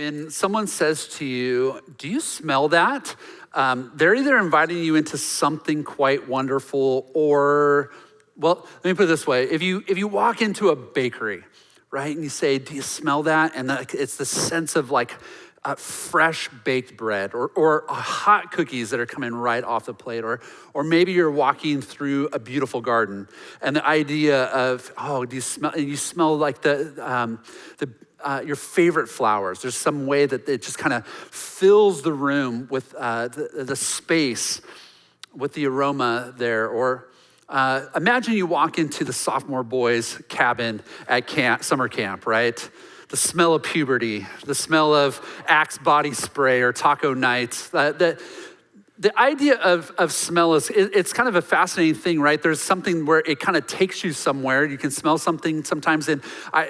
When someone says to you, do you smell that? They're either inviting you into something quite wonderful or, well, let me put it this way. If you walk into a bakery, right, and you say, do you smell that? And it's the sense of like fresh baked bread or hot cookies that are coming right off the plate, or maybe you're walking through a beautiful garden and the idea of, oh, do you smell like your favorite flowers. There's some way that it just kind of fills the room with the space with the aroma there. Or imagine you walk into the sophomore boys' cabin at summer camp, right? The smell of puberty, the smell of Axe body spray or taco nights. The idea of smell it's kind of a fascinating thing, right? There's something where it kind of takes you somewhere. You can smell something sometimes. And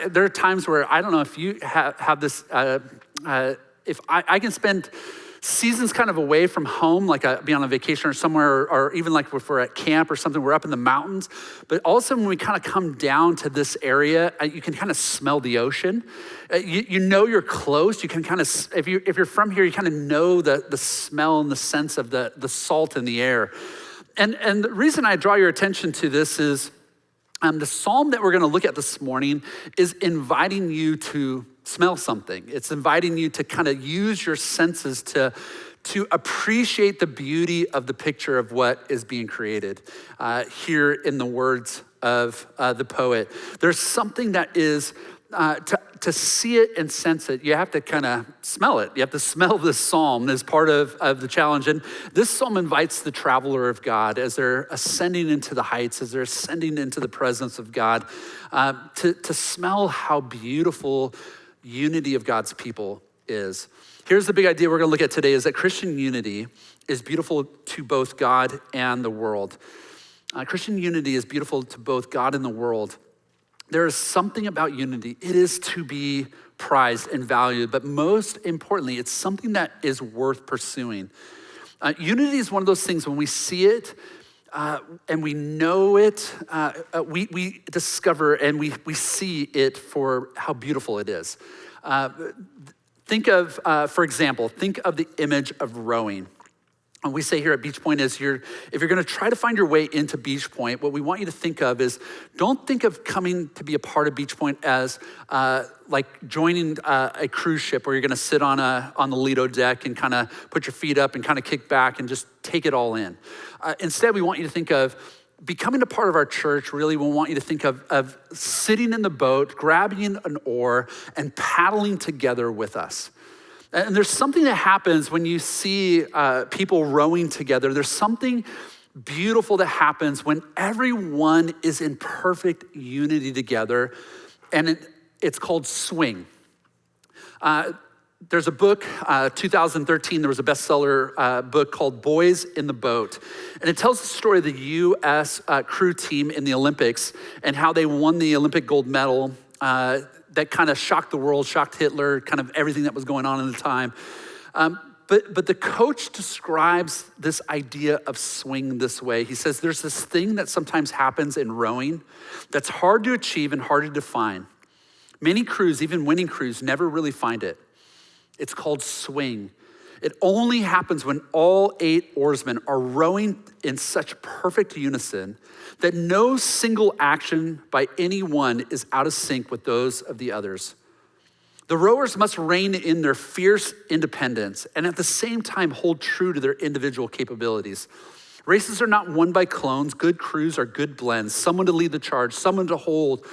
there are times where, I don't know if you have this, if I can spend seasons kind of away from home, like be on a vacation or somewhere, or even like if we're at camp or something, we're up in the mountains. But all of a sudden, when we kind of come down to this area, you can kind of smell the ocean. You know you're close. You can kind of, if you're from here, you kind of know the smell and the sense of the salt in the air. And the reason I draw your attention to this is the psalm that we're going to look at this morning is inviting you to smell something. It's inviting you to kind of use your senses to appreciate the beauty of the picture of what is being created here in the words of the poet. There's something that is, to see it and sense it, you have to kind of smell it. You have to smell this psalm as part of the challenge. And this psalm invites the traveler of God as they're ascending into the heights, as they're ascending into the presence of God, to smell how beautiful unity of God's people is. Here's the big idea we're gonna look at today is that Christian unity is beautiful to both God and the world. Christian unity is beautiful to both God and the world. There is something about unity. It is to be prized and valued, but most importantly, it's something that is worth pursuing. Unity is one of those things when we see it and we know it, we discover and we see it for how beautiful it is. Think of, for example, think of the image of rowing. And we say here at Beachpoint is if you're gonna try to find your way into Beachpoint, what we want you to think of is, don't think of coming to be a part of Beachpoint as like joining a cruise ship where you're gonna sit on the Lido deck and kind of put your feet up and kind of kick back and just take it all in. Instead, we want you to think of becoming a part of our church. Really, we want you to think of sitting in the boat, grabbing an oar and paddling together with us. And there's something that happens when you see people rowing together. There's something beautiful that happens when everyone is in perfect unity together, and it's called swing. There's a book, 2013, there was a bestseller book called Boys in the Boat. And it tells the story of the U.S. Crew team in the Olympics and how they won the Olympic gold medal that kind of shocked the world, shocked Hitler, kind of everything that was going on in the time. But the coach describes this idea of swing this way. He says there's this thing that sometimes happens in rowing that's hard to achieve and hard to define. Many crews, even winning crews, never really find it. It's called swing. It only happens when all 8 oarsmen are rowing in such perfect unison that no single action by any one is out of sync with those of the others. The rowers must rein in their fierce independence and at the same time hold true to their individual capabilities. Races are not won by clones. Good crews are good blends. Someone to lead the charge, someone to hold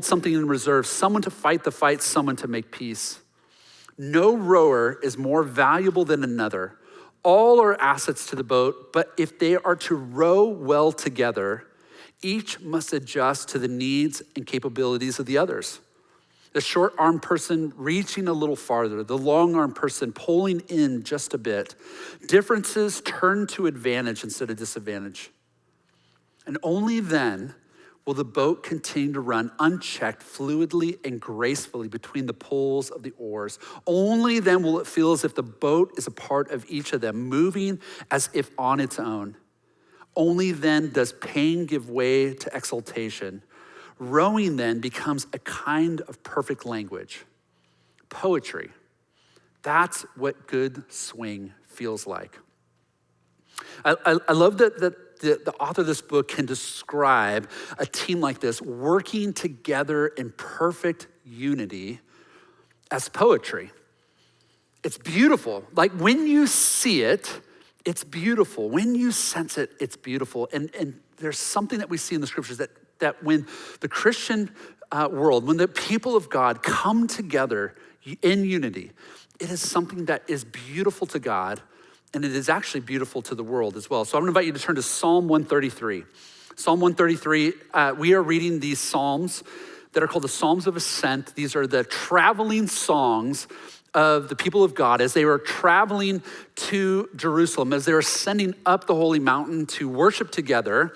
something in reserve, someone to fight the fight, someone to make peace. No rower is more valuable than another. All are assets to the boat, but if they are to row well together, each must adjust to the needs and capabilities of the others. The short-armed person reaching a little farther, the long-armed person pulling in just a bit. Differences turn to advantage instead of disadvantage. And only then will the boat continue to run unchecked, fluidly, and gracefully between the pulls of the oars. Only then will it feel as if the boat is a part of each of them, moving as if on its own. Only then does pain give way to exultation. Rowing then becomes a kind of perfect language. poetry. That's what good swing feels like. I love that the author of this book can describe a team like this working together in perfect unity as poetry. It's beautiful. Like when you see it, it's beautiful. When you sense it, it's beautiful. And there's something that we see in the scriptures that when the Christian world, when the people of God come together in unity, it is something that is beautiful to God, and it is actually beautiful to the world as well. So I'm gonna invite you to turn to Psalm 133. Psalm 133, we are reading these Psalms that are called the Psalms of Ascent. These are the traveling songs of the people of God as they were traveling to Jerusalem, as they were ascending up the holy mountain to worship together.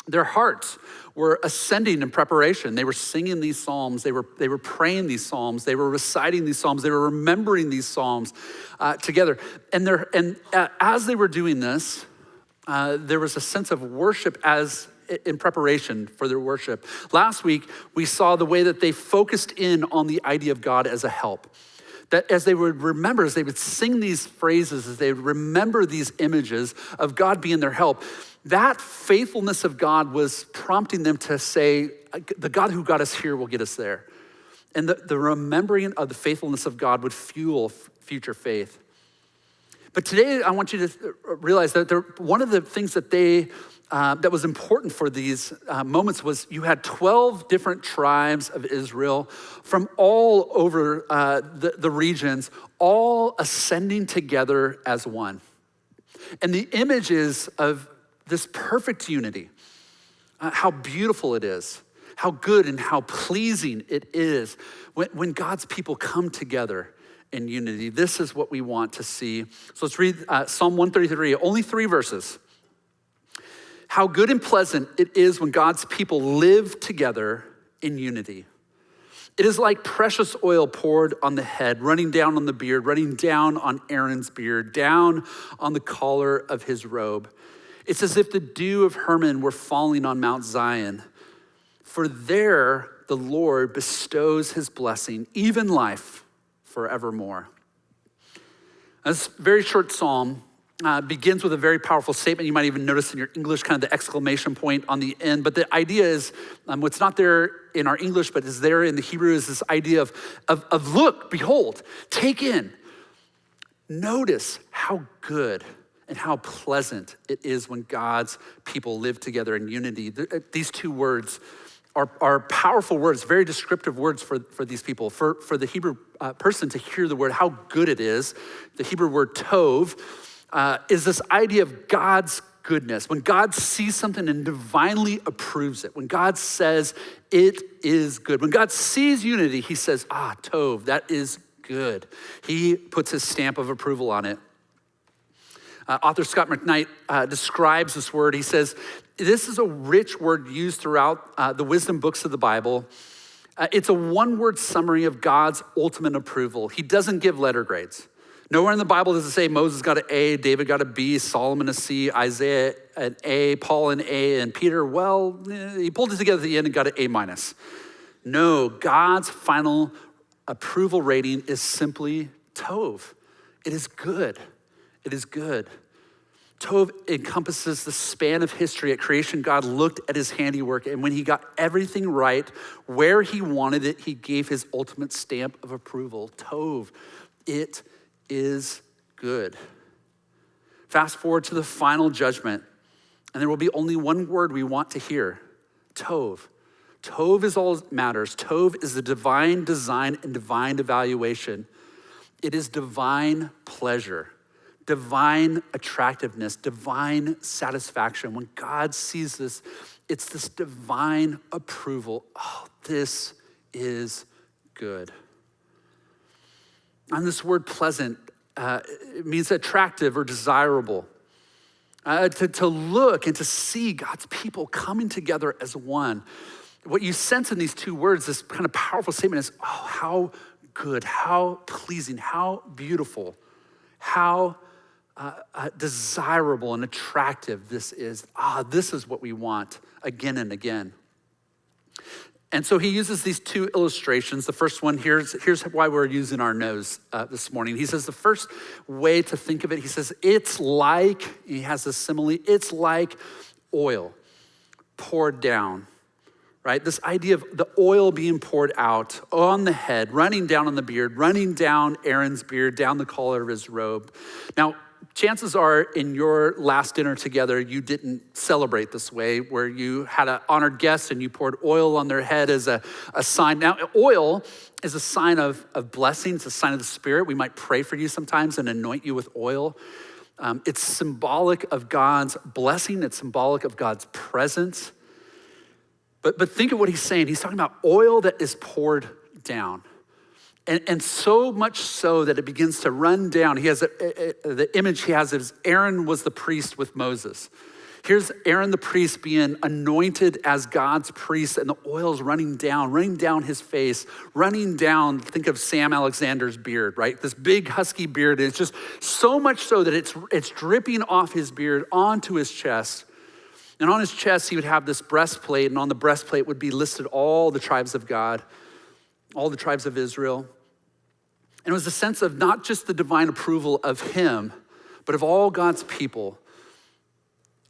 Their hearts were ascending in preparation. They were singing these psalms. They were praying these psalms. They were reciting these psalms. They were remembering these psalms together. And as they were doing this, there was a sense of worship in preparation for their worship. Last week, we saw the way that they focused in on the idea of God as a help. That as they would remember, as they would sing these phrases, as they would remember these images of God being their help, that faithfulness of God was prompting them to say, the God who got us here will get us there. And the remembering of the faithfulness of God would fuel future faith. But today, I want you to realize that one of the things that that was important for these moments was you had 12 different tribes of Israel from all over the regions, all ascending together as one. And the image is of this perfect unity, how beautiful it is, how good and how pleasing it is when God's people come together in unity. This is what we want to see. So let's read Psalm 133, only 3 verses. How good and pleasant it is when God's people live together in unity. It is like precious oil poured on the head, running down on the beard, running down on Aaron's beard, down on the collar of his robe. It's as if the dew of Hermon were falling on Mount Zion. For there the Lord bestows his blessing, even life forevermore. This very short psalm begins with a very powerful statement. You might even notice in your English kind of the exclamation point on the end. But the idea is, what's not there in our English, but is there in the Hebrew, is this idea of look, behold, take in. Notice how good and how pleasant it is when God's people live together in unity. These 2 words are powerful words, very descriptive words for these people. For the Hebrew person to hear the word, how good it is, the Hebrew word tov, is this idea of God's goodness. When God sees something and divinely approves it, when God says it is good, when God sees unity, he says, tov, that is good. He puts his stamp of approval on it. Author Scott McKnight describes this word. He says, this is a rich word used throughout the wisdom books of the Bible. It's a one-word summary of God's ultimate approval. He doesn't give letter grades. Nowhere in the Bible does it say Moses got an A, David got a B, Solomon a C, Isaiah an A, Paul an A, and Peter, he pulled it together at the end and got an A minus. No, God's final approval rating is simply tov. It is good. It is good. Tov encompasses the span of history. At creation, God looked at his handiwork, and when he got everything right where he wanted it, he gave his ultimate stamp of approval. Tov, it is good. Fast forward to the final judgment, and there will be only one word we want to hear, tov. Tov is all that matters. Tov is the divine design and divine evaluation. It is divine pleasure, divine attractiveness, divine satisfaction. When God sees this, it's this divine approval. Oh, this is good. And this word pleasant, it means attractive or desirable. To look and to see God's people coming together as one. What you sense in these 2 words, this kind of powerful statement is, how good, how pleasing, how beautiful, how desirable and attractive this is. This is what we want again and again. And so he uses these two illustrations. The first one, here's why we're using our nose this morning. He says the first way to think of it, he says, it's like, he has a simile, it's like oil poured down, right? This idea of the oil being poured out on the head, running down on the beard, running down Aaron's beard, down the collar of his robe. Now, chances are in your last dinner together, you didn't celebrate this way, where you had an honored guest and you poured oil on their head as a sign. Now, oil is a sign of blessing. It's a sign of the Spirit. We might pray for you sometimes and anoint you with oil. It's symbolic of God's blessing. It's symbolic of God's presence. But think of what he's saying. He's talking about oil that is poured down. And so much so that it begins to run down. He has the image he has is Aaron was the priest with Moses. Here's Aaron the priest being anointed as God's priest, and the oil's running down his face, running down, think of Sam Alexander's beard, right? This big husky beard. And it's just so much so that it's dripping off his beard onto his chest. And on his chest, he would have this breastplate, and on the breastplate would be listed all the tribes of God, all the tribes of Israel. And it was a sense of not just the divine approval of him, but of all God's people.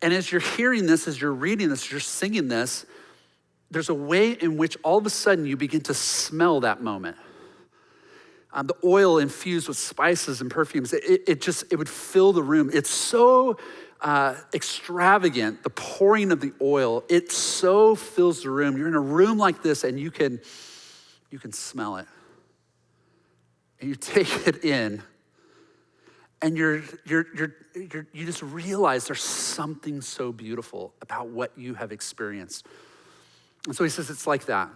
And as you're hearing this, as you're reading this, as you're singing this, there's a way in which all of a sudden you begin to smell that moment. The oil infused with spices and perfumes, it would fill the room. It's so extravagant, the pouring of the oil, it so fills the room. You're in a room like this and you can smell it. And you take it in, and you just realize there's something so beautiful about what you have experienced. And so he says it's like that.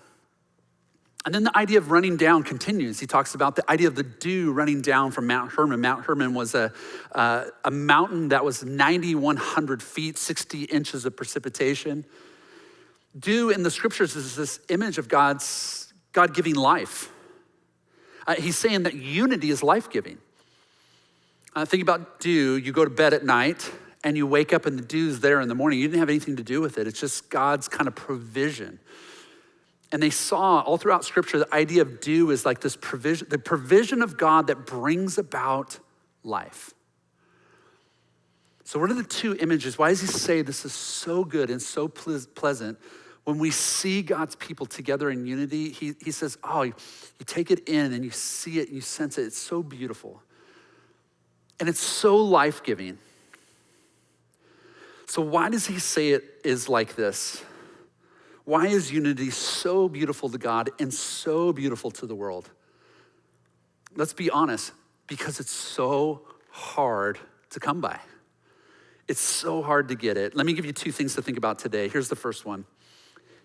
And then the idea of running down continues. He talks about the idea of the dew running down from Mount Hermon. Mount Hermon was a mountain that was 9,100 feet, 60 inches of precipitation. Dew in the scriptures is this image of God giving life. He's saying that unity is life-giving. Think about dew. You go to bed at night and you wake up and the dew's there in the morning. You didn't have anything to do with it. It's just God's kind of provision. And they saw all throughout scripture, the idea of dew is like this provision, the provision of God that brings about life. So what are the two images? Why does he say this is so good and so pleasant? When we see God's people together in unity, he says, oh, you take it in and you see it and you sense it. It's so beautiful. And it's so life-giving. So why does he say it is like this? Why is unity so beautiful to God and so beautiful to the world? Let's be honest, because it's so hard to come by. It's so hard to get it. Let me give you two things to think about today. Here's the first one.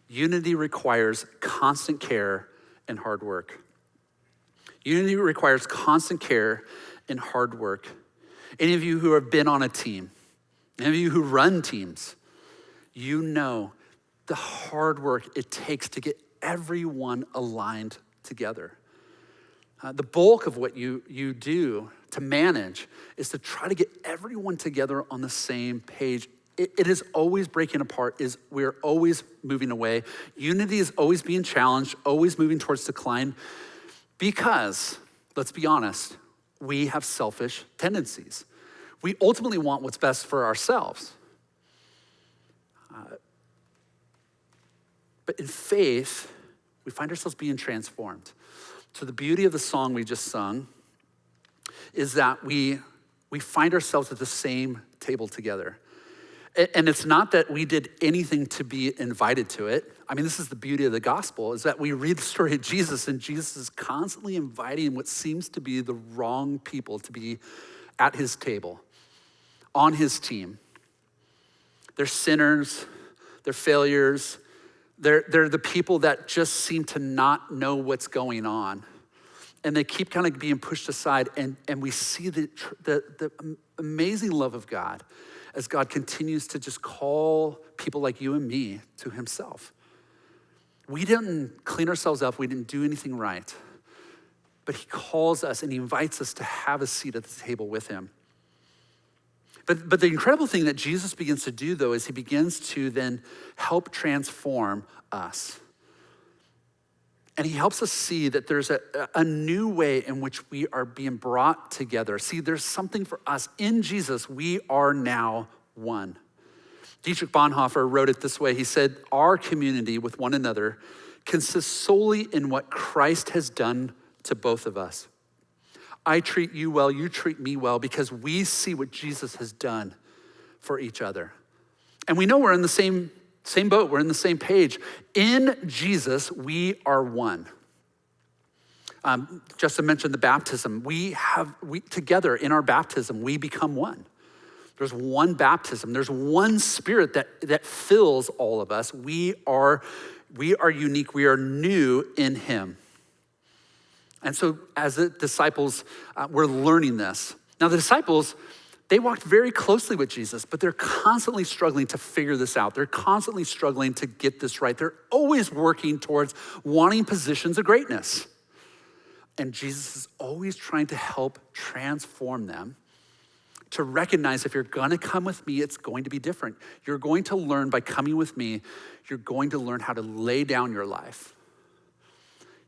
Unity requires constant care and hard work. Unity requires constant care and hard work. Any of you who have been on a team, any of you who run teams, you know the hard work it takes to get everyone aligned together. The bulk of what you do to manage is to try to get everyone together on the same page. It is always breaking apart, we're always moving away. Unity is always being challenged, always moving towards decline, because, let's be honest, we have selfish tendencies. We ultimately want what's best for ourselves. But in faith, we find ourselves being transformed. So the beauty of the song we just sung is that we find ourselves at the same table together. And it's not that we did anything to be invited to it. I mean, this is the beauty of the gospel, is that we read the story of Jesus, and Jesus is constantly inviting what seems to be the wrong people to be at his table, on his team. They're sinners, they're failures, they're the people that just seem to not know what's going on. And they keep kind of being pushed aside, and we see the amazing love of God as God continues to just call people like you and me to himself. We didn't clean ourselves up, we didn't do anything right, but he calls us and he invites us to have a seat at the table with him. But the incredible thing that Jesus begins to do, though, is he begins to then help transform us. And he helps us see that there's a new way in which we are being brought together. See, there's something for us. In Jesus, we are now one. Dietrich Bonhoeffer wrote it this way. He said, our community with one another consists solely in what Christ has done to both of us. I treat you well, you treat me well, because we see what Jesus has done for each other. And we know we're in the same boat, we're in the same page. In Jesus, we are one. Justin mentioned the baptism. We together in our baptism, we become one. There's one baptism. There's one spirit that fills all of us. We are unique. We are new in him. And so as the disciples, we're learning this. Now the disciples, they walked very closely with Jesus, but they're constantly struggling to figure this out. They're constantly struggling to get this right. They're always working towards wanting positions of greatness. And Jesus is always trying to help transform them to recognize if you're gonna come with me, it's going to be different. You're going to learn by coming with me, you're going to learn how to lay down your life.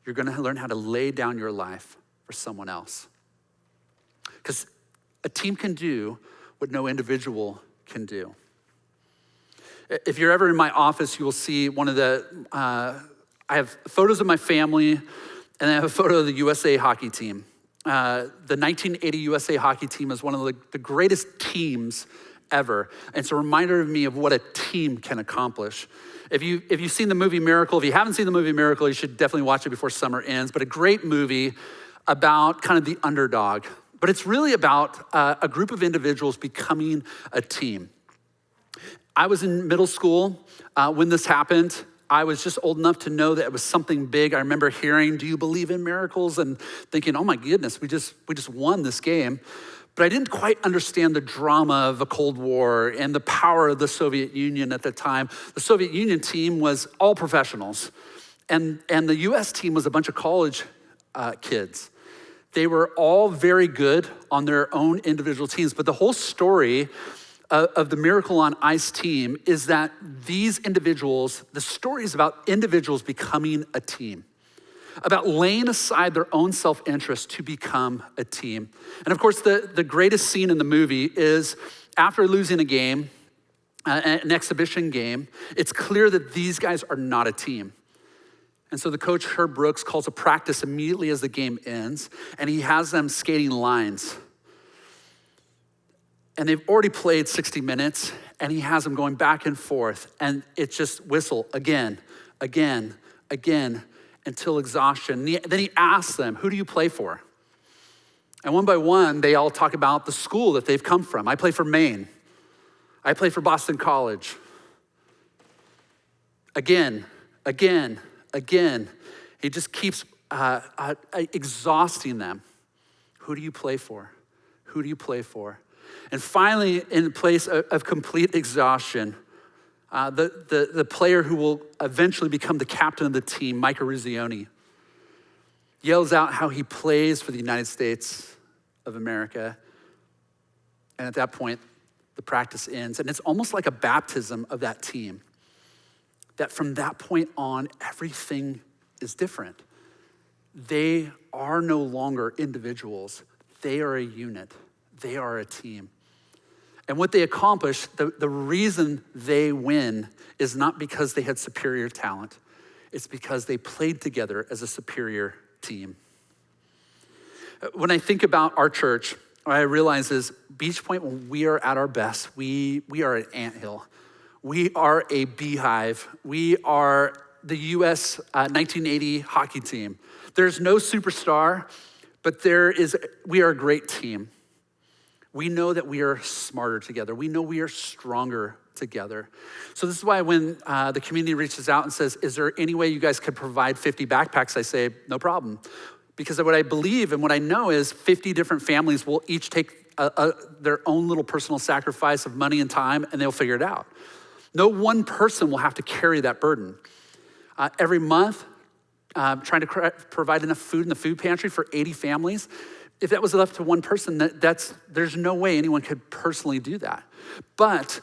You're gonna learn how to lay down your life for someone else. Because a team can do what no individual can do. If you're ever in my office, you will see I have photos of my family, and I have a photo of the USA hockey team. The 1980 USA hockey team is one of the greatest teams ever. And it's a reminder of me of what a team can accomplish. If you've seen the movie Miracle, if you haven't seen the movie Miracle, you should definitely watch it before summer ends. But a great movie about kind of the underdog. But it's really about a group of individuals becoming a team. I was in middle school when this happened. I was just old enough to know that it was something big. I remember hearing, do you believe in miracles? And thinking, oh my goodness, we just won this game. But I didn't quite understand the drama of the Cold War and the power of the Soviet Union at the time. The Soviet Union team was all professionals. And the US team was a bunch of college kids. They were all very good on their own individual teams. But the whole story of the Miracle on Ice team is that these individuals, the story is about individuals becoming a team, about laying aside their own self-interest to become a team. And of course, the greatest scene in the movie is after losing a game, an exhibition game, it's clear that these guys are not a team. And so the coach, Herb Brooks, calls a practice immediately as the game ends, and he has them skating lines. And they've already played 60 minutes, and he has them going back and forth, and it's just whistle again, again, again, until exhaustion. Then he asks them, who do you play for? And one by one, they all talk about the school that they've come from. I play for Maine. I play for Boston College. Again, again, again. He just keeps exhausting them. Who do you play for? Who do you play for? And finally, in a place of complete exhaustion, the player who will eventually become the captain of the team, Micah Ruzioni, yells out how he plays for the United States of America. And at that point, the practice ends. And it's almost like a baptism of that team. That from that point on, everything is different. They are no longer individuals. They are a unit. They are a team. And what they accomplish, the reason they win is not because they had superior talent. It's because they played together as a superior team. When I think about our church, what I realize is Beachpoint, when we are at our best, we are an anthill. We are a beehive. We are the US 1980 hockey team. There's no superstar, but we are a great team. We know that we are smarter together. We know we are stronger together. So this is why when the community reaches out and says, is there any way you guys could provide 50 backpacks? I say, no problem. Because what I believe and what I know is 50 different families will each take their own little personal sacrifice of money and time, and they'll figure it out. No one person will have to carry that burden. Every month, trying to provide enough food in the food pantry for 80 families. If that was left to one person, there's no way anyone could personally do that. But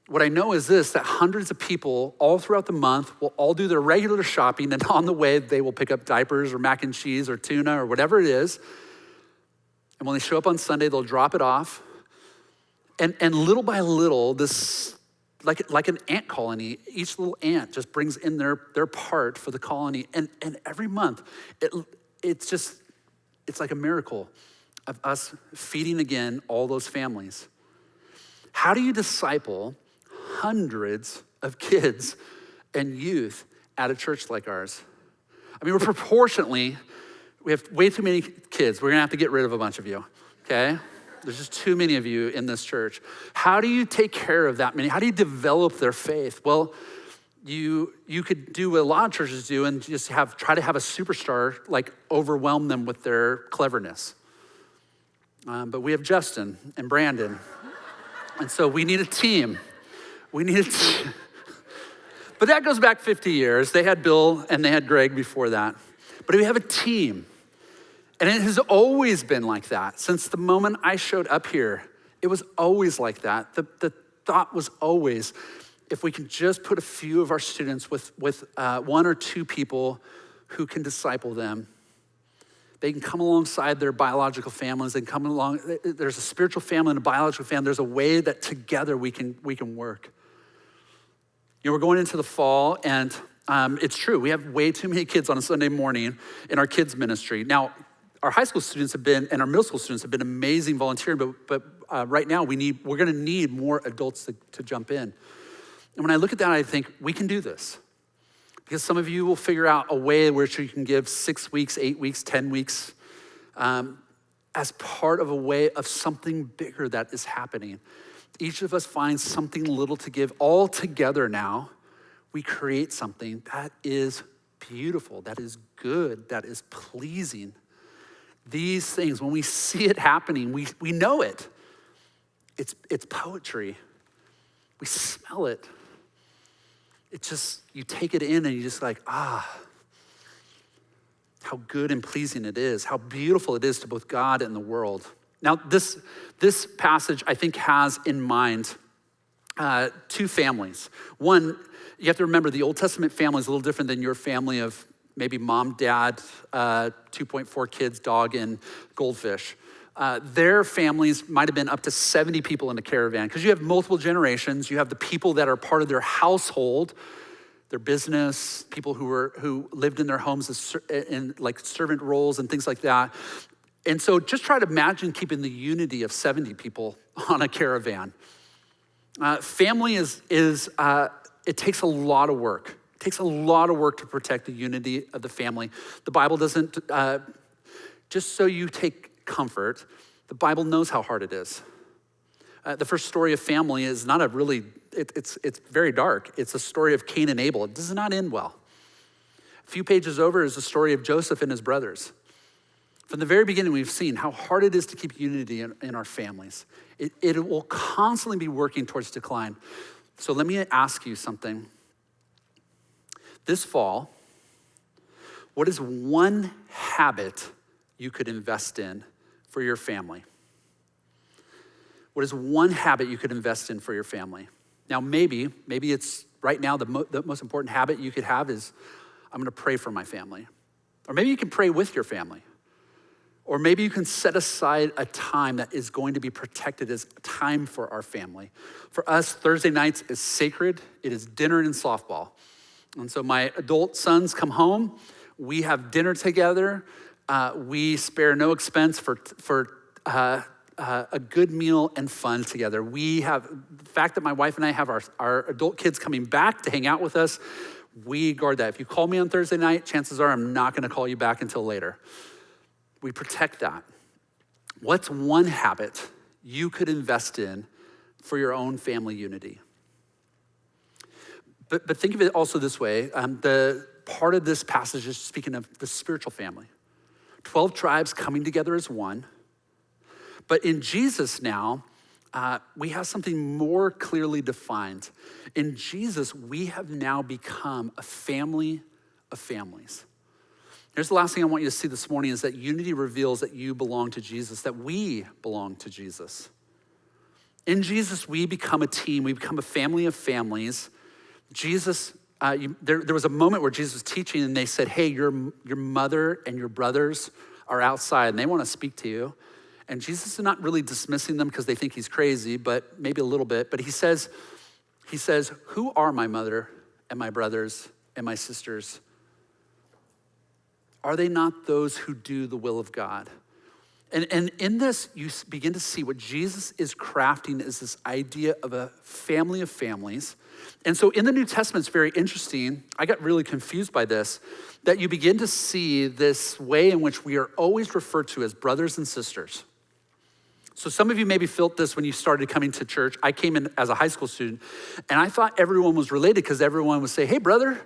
What I know is this, that hundreds of people all throughout the month will all do their regular shopping, and on the way, they will pick up diapers or mac and cheese or tuna or whatever it is. And when they show up on Sunday, they'll drop it off. And little by little, this, like an ant colony, each little ant just brings in their part for the colony. And every month, it's like a miracle of us feeding again all those families. How do you disciple hundreds of kids and youth at a church like ours? I mean, we have way too many kids. We're gonna have to get rid of a bunch of you, okay? There's just too many of you in this church. How do you take care of that many? How do you develop their faith? Well, you could do what a lot of churches do and just try to have a superstar like overwhelm them with their cleverness. But we have Justin and Brandon. And so we need a team. But that goes back 50 years. They had Bill and they had Greg before that. But we have a team. And it has always been like that. Since the moment I showed up here, it was always like that. The thought was always, if we can just put a few of our students with one or two people who can disciple them, they can come alongside their biological families. They can come along. There's a spiritual family and a biological family. There's a way that together we can work. You know, we're going into the fall, and it's true. We have way too many kids on a Sunday morning in our kids ministry. Now, our high school students have been, and our middle school students have been amazing volunteering, but right now we're going to need more adults to jump in. And when I look at that, I think we can do this. Because some of you will figure out a way where you can give 6 weeks, 8 weeks, 10 weeks as part of a way of something bigger that is happening. Each of us finds something little to give. All together now, we create something that is beautiful, that is good, that is pleasing. These things, when we see it happening, we know it. It's poetry. We smell it. It's just, you take it in and you're just like, how good and pleasing it is, how beautiful it is to both God and the world. Now, this passage, I think, has in mind two families. One, you have to remember the Old Testament family is a little different than your family of maybe mom, dad, 2.4 kids, dog, and goldfish. Their families might have been up to 70 people in a caravan because you have multiple generations. You have the people that are part of their household, their business, people who lived in their homes in like servant roles and things like that. And so just try to imagine keeping the unity of 70 people on a caravan. Family it takes a lot of work. It takes a lot of work to protect the unity of the family. The Bible doesn't, just so you take comfort, the Bible knows how hard it is. The first story of family is not it's very dark. It's a story of Cain and Abel. It does not end well. A few pages over is the story of Joseph and his brothers. From the very beginning, we've seen how hard it is to keep unity in our families. It will constantly be working towards decline. So let me ask you something. This fall, what is one habit you could invest in for your family? What is one habit you could invest in for your family? Now, maybe it's right now the most important habit you could have is, I'm gonna pray for my family. Or maybe you can pray with your family. Or maybe you can set aside a time that is going to be protected as time for our family. For us, Thursday nights is sacred. It is dinner and softball. And so my adult sons come home. We have dinner together. We spare no expense for a good meal and fun together. We have, the fact that my wife and I have our adult kids coming back to hang out with us, we guard that. If you call me on Thursday night, chances are I'm not gonna call you back until later. We protect that. What's one habit you could invest in for your own family unity? But think of it also this way. The part of this passage is speaking of the spiritual family. 12 tribes coming together as one. But in Jesus now, we have something more clearly defined. In Jesus, we have now become a family of families. Here's the last thing I want you to see this morning is that unity reveals that you belong to Jesus, that we belong to Jesus. In Jesus, we become a team. We become a family of families. Jesus, there was a moment where Jesus was teaching and they said, hey, your mother and your brothers are outside and they want to speak to you. And Jesus is not really dismissing them because they think he's crazy, but maybe a little bit. But he says, who are my mother and my brothers and my sisters? Are they not those who do the will of God? And in this, you begin to see what Jesus is crafting is this idea of a family of families. And so in the New Testament, it's very interesting. I got really confused by this, that you begin to see this way in which we are always referred to as brothers and sisters. So some of you maybe felt this when you started coming to church. I came in as a high school student, and I thought everyone was related because everyone would say, hey, brother,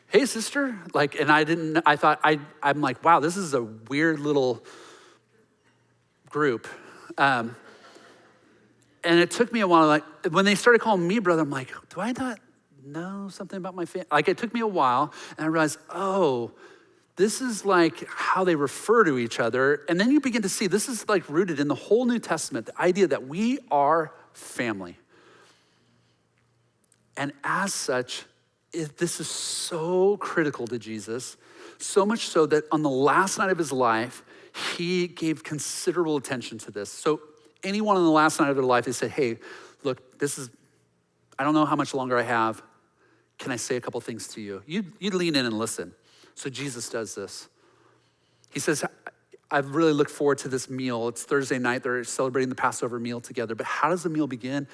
hey, sister. I'm like, wow, this is a weird little group. And it took me a while, like when they started calling me brother, I'm like, do I not know something about my family? Like it took me a while and I realized, oh, this is like how they refer to each other. And then you begin to see this is like rooted in the whole New Testament, the idea that we are family. And as such, this is so critical to Jesus, so much so that on the last night of his life, he gave considerable attention to this. So anyone on the last night of their life, they said, hey, look, I don't know how much longer I have. Can I say a couple things to you? You'd lean in and listen. So Jesus does this. He says, I've really looked forward to this meal. It's Thursday night. They're celebrating the Passover meal together. But how does the meal begin?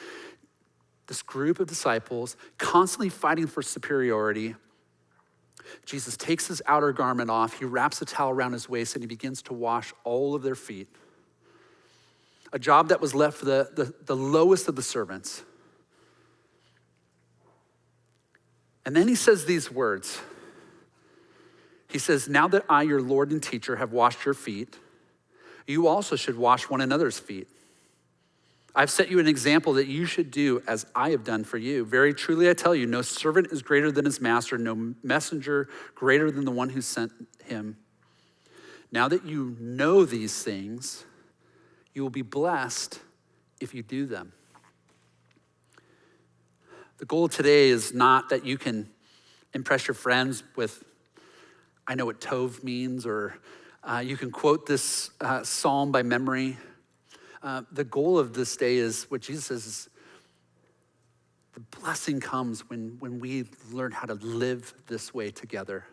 This group of disciples constantly fighting for superiority. Jesus takes his outer garment off. He wraps a towel around his waist and he begins to wash all of their feet. A job that was left for the lowest of the servants. And then he says these words. He says, now that I, your Lord and teacher, have washed your feet, you also should wash one another's feet. I've set you an example that you should do as I have done for you. Very truly, I tell you, no servant is greater than his master, no messenger greater than the one who sent him. Now that you know these things, you will be blessed if you do them. The goal today is not that you can impress your friends with, I know what Tov means, or you can quote this psalm by memory. The goal of this day is what Jesus says is the blessing comes when we learn how to live this way together.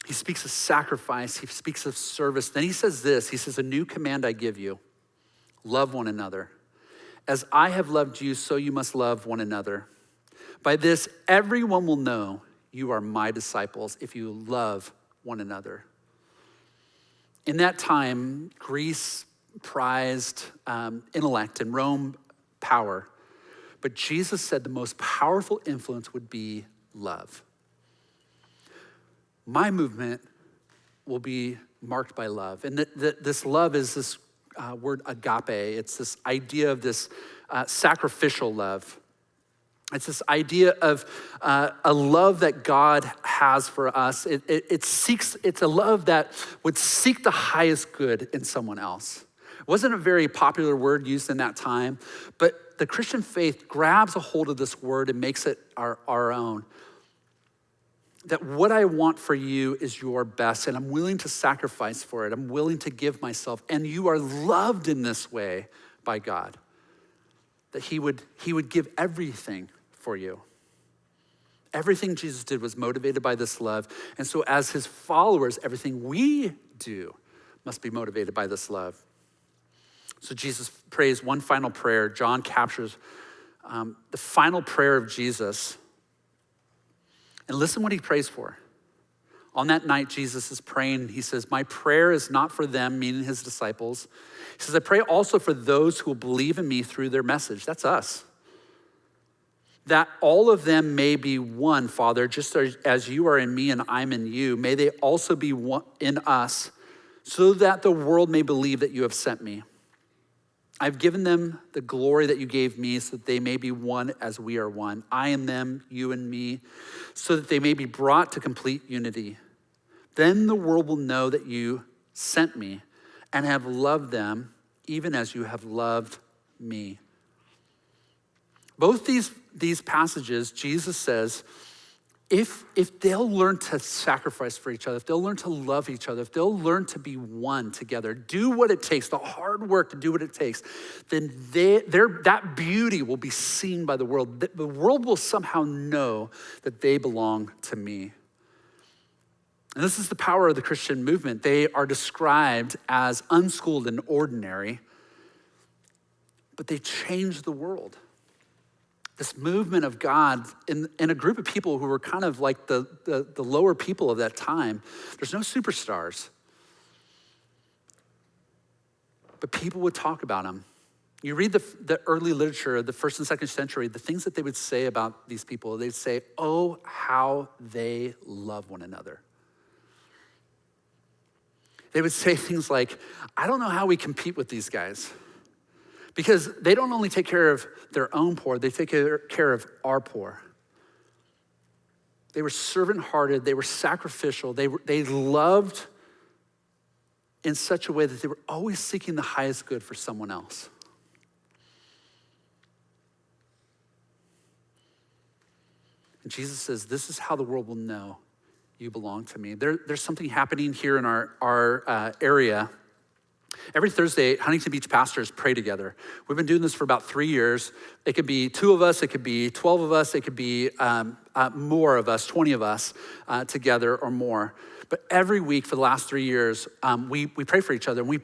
He speaks of sacrifice. He speaks of service. Then he says this. He says, a new command I give you, love one another. As I have loved you, so you must love one another. By this, everyone will know you are my disciples if you love one another. In that time, Greece prized intellect and Rome power. But Jesus said the most powerful influence would be love. My movement will be marked by love. And this love is this word agape. It's this idea of this sacrificial love. It's this idea of a love that God has for us. It's a love that would seek the highest good in someone else. It wasn't a very popular word used in that time, but the Christian faith grabs a hold of this word and makes it our own. That what I want for you is your best, and I'm willing to sacrifice for it. I'm willing to give myself, and you are loved in this way by God. That he would give everything for you. Everything Jesus did was motivated by this love, and so as his followers, everything we do must be motivated by this love. So Jesus prays one final prayer. John captures the final prayer of Jesus. And listen what he prays for. On that night, Jesus is praying. He says, my prayer is not for them, meaning his disciples. He says, I pray also for those who will believe in me through their message. That's us. That all of them may be one, Father, just as you are in me and I'm in you. May they also be one in us, so that the world may believe that you have sent me. I've given them the glory that you gave me so that they may be one as we are one. I and them, you and me, so that they may be brought to complete unity. Then the world will know that you sent me and have loved them even as you have loved me. Both these passages, Jesus says, if they'll learn to sacrifice for each other, if they'll learn to love each other, if they'll learn to be one together, do what it takes, the hard work to do what it takes, then that beauty will be seen by the world. The world will somehow know that they belong to me. And this is the power of the Christian movement. They are described as unschooled and ordinary, but they change the world. This movement of God in a group of people who were kind of like the lower people of that time. There's no superstars, but people would talk about them. You read the early literature of the 1st and 2nd century, the things that they would say about these people, they'd say, oh, how they love one another. They would say things like, I don't know how we compete with these guys. Because they don't only take care of their own poor, they take care of our poor. They were servant-hearted, they were sacrificial, they loved in such a way that they were always seeking the highest good for someone else. And Jesus says, this is how the world will know you belong to me. There's something happening here in our area. Every Thursday, Huntington Beach pastors pray together. We've been doing this for about 3 years. It could be 2 of us, it could be 12 of us, it could be more of us, 20 of us together or more. But every week for the last 3 years, we pray for each other. And we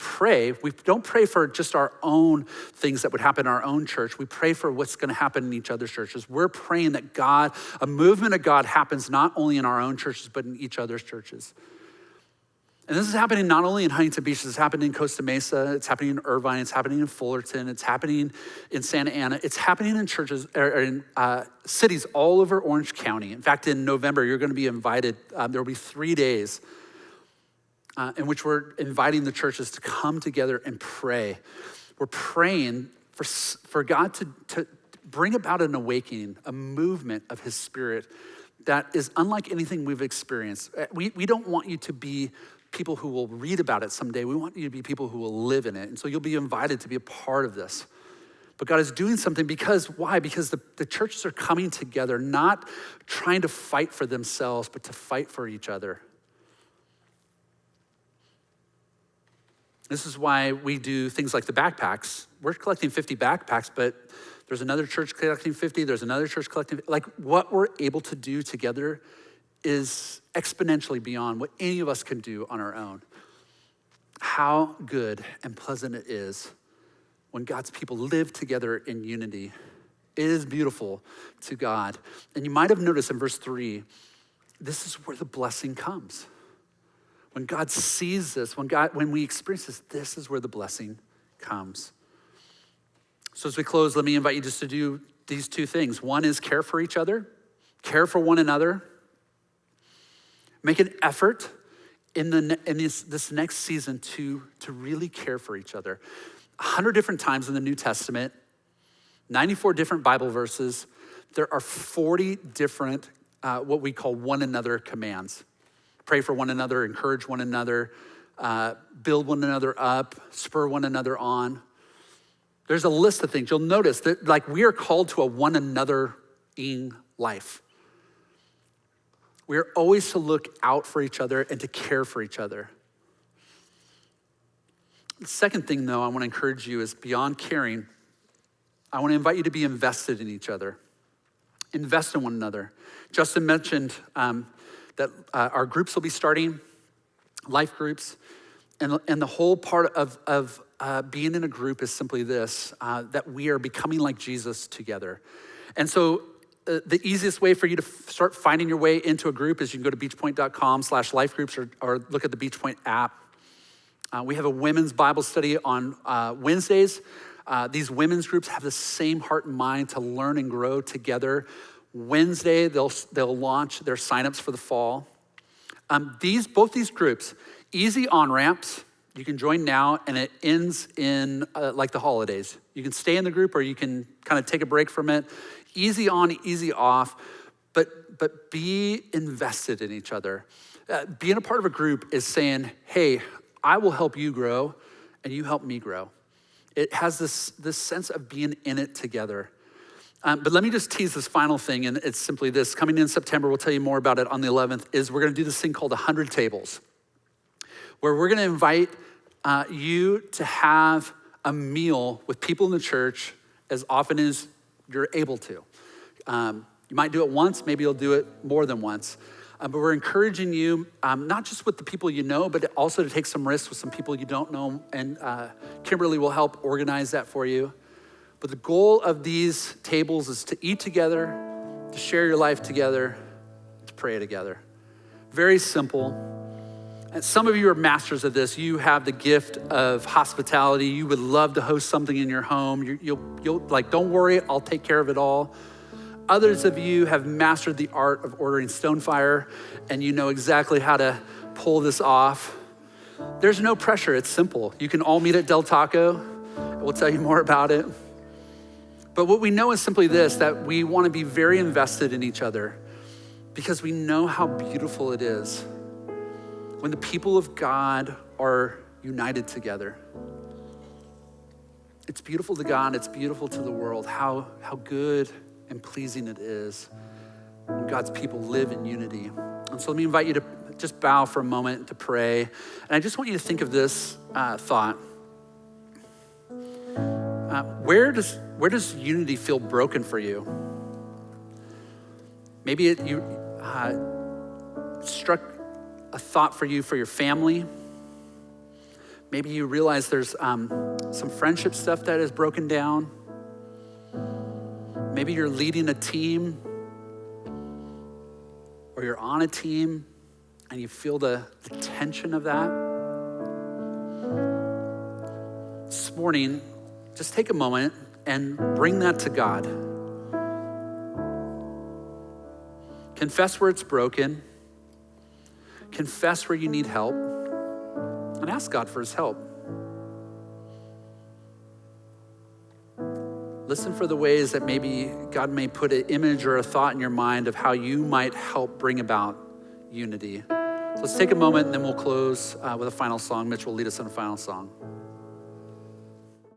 don't pray for just our own things that would happen in our own church. We pray for what's gonna happen in each other's churches. We're praying that a movement of God happens not only in our own churches, but in each other's churches. And this is happening not only in Huntington Beach, it's happening in Costa Mesa, it's happening in Irvine, it's happening in Fullerton, it's happening in Santa Ana, it's happening in churches, or in cities all over Orange County. In fact, in November, you're gonna be invited, there will be 3 days in which we're inviting the churches to come together and pray. We're praying for God to bring about an awakening, a movement of his Spirit that is unlike anything we've experienced. We don't want you to be people who will read about it someday. We want you to be people who will live in it. And so you'll be invited to be a part of this. But God is doing something why? Because the churches are coming together, not trying to fight for themselves, but to fight for each other. This is why we do things like the backpacks. We're collecting 50 backpacks, but there's another church collecting 50, there's another church collecting, like what we're able to do together is exponentially beyond what any of us can do on our own. How good and pleasant it is when God's people live together in unity. It is beautiful to God. And you might have noticed in verse 3, this is where the blessing comes. When God sees this, when we experience this is where the blessing comes. So as we close, let me invite you just to do these 2 things. One is care for each other, care for one another. Make an effort in this next season to really care for each other. 100 different times in the New Testament, 94 different Bible verses. There are 40 different what we call one another commands. Pray for one another, encourage one another, build one another up, spur one another on. There's a list of things. You'll notice that like we are called to a one another-ing life. We are always to look out for each other and to care for each other. The second thing, though, I want to encourage you is beyond caring, I want to invite you to be invested in each other. Invest in one another. Justin mentioned that our groups will be starting, life groups, and the whole part of being in a group is simply this, that we are becoming like Jesus together. And so the easiest way for you to start finding your way into a group is you can go to beachpoint.com/lifegroups or look at the Beachpoint app. We have a women's Bible study on Wednesdays. These women's groups have the same heart and mind to learn and grow together. Wednesday, they'll launch their signups for the fall. Both these groups, easy on-ramps. You can join now, and it ends in like the holidays. You can stay in the group, or you can kind of take a break from it. Easy on, easy off, but be invested in each other. Being a part of a group is saying, hey, I will help you grow, and you help me grow. It has this sense of being in it together. But let me just tease this final thing, and it's simply this. Coming in September, we'll tell you more about it on the 11th, is we're gonna do this thing called 100 Tables, where we're gonna invite you to have a meal with people in the church as often as you're able to. You might do it once, maybe you'll do it more than once. But we're encouraging you, not just with the people you know, but also to take some risks with some people you don't know. And Kimberly will help organize that for you. But the goal of these tables is to eat together, to share your life together, to pray together. Very simple. And some of you are masters of this. You have the gift of hospitality. You would love to host something in your home. You'll like, don't worry, I'll take care of it all. Others of you have mastered the art of ordering Stonefire, and you know exactly how to pull this off. There's no pressure, it's simple. You can all meet at Del Taco. We'll tell you more about it. But what we know is simply this, that we want to be very invested in each other because we know how beautiful it is when the people of God are united together. It's beautiful to God, it's beautiful to the world, how good and pleasing it is when God's people live in unity. And so let me invite you to just bow for a moment to pray. And I just want you to think of this thought. Where does unity feel broken for you? Maybe you struck a thought for you for your family. Maybe you realize there's some friendship stuff that is broken down. Maybe you're leading a team or you're on a team and you feel the tension of that. This morning, just take a moment and bring that to God. Confess where it's broken. Confess where you need help. And ask God for his help. Listen for the ways that maybe God may put an image or a thought in your mind of how you might help bring about unity. So let's take a moment and then we'll close with a final song. Mitch will lead us in a final song.